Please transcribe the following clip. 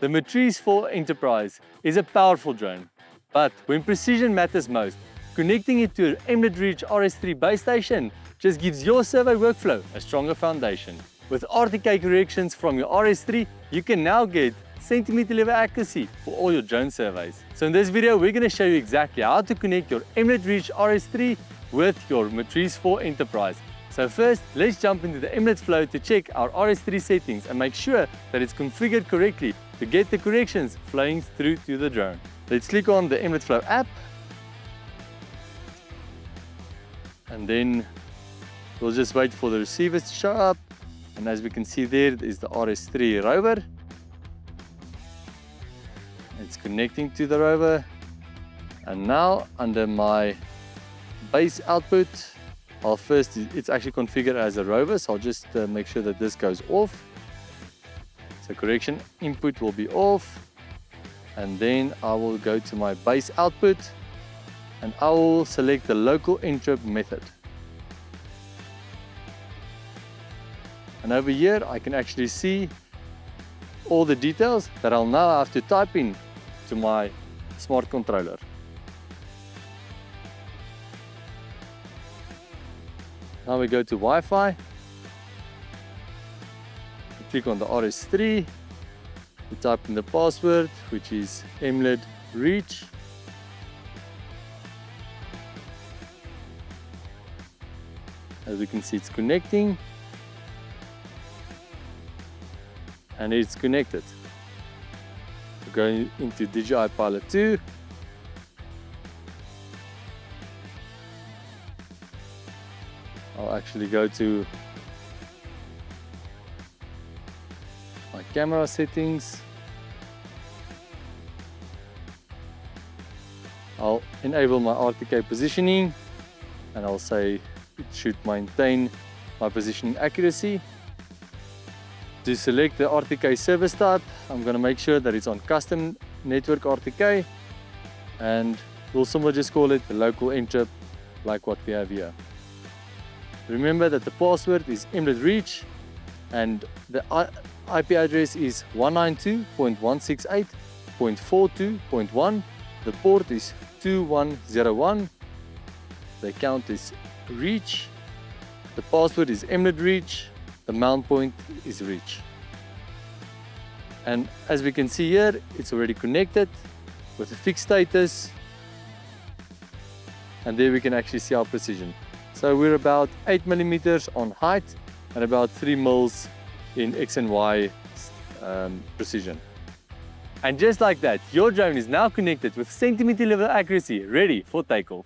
The Matrice 4 Enterprise is a powerful drone, but when precision matters most, connecting it to an Emlid Reach RS3 base station just gives your survey workflow a stronger foundation. With RTK corrections from your RS3, you can now get centimeter level accuracy for all your drone surveys. So in this video, we're going to show you exactly how to connect your Emlid Reach RS3 with your Matrice 4 Enterprise. So first, let's jump into the Emlid Flow to check our RS3 settings and make sure that it's configured correctly to get the corrections flowing through to the drone. Let's click on the Emlid Flow app, and then we'll just wait for the receivers to show up. And as we can see, there is the RS3 rover. It's connecting to the rover, and now under my base output, it's actually configured as a rover, so I'll just make sure that this goes off. So correction input will be off, and then I will go to my base output and I will select the Local NTRIP method. And over here I can actually see all the details that I'll now have to type in to my smart controller. Now we go to Wi-Fi, we click on the RS3, we type in the password, which is Emlid Reach. As we can see, it's connecting, and it's connected. We're going into DJI Pilot 2. I'll actually go to my camera settings. I'll enable my RTK positioning, and I'll say it should maintain my positioning accuracy. To select the RTK service type, I'm going to make sure that it's on custom network RTK, and we'll simply just call it the Local NTRIP, like what we have here. Remember that the password is Emlid Reach, and the IP address is 192.168.42.1. The port is 2101. The account is Reach. The password is Emlid Reach. The mount point is Reach. And as we can see here, it's already connected with the fixed status. And there we can actually see our precision. So we're about 8 millimeters on height and about 3 mils in X and Y precision. And just like that, your drone is now connected with centimeter level accuracy, ready for takeoff.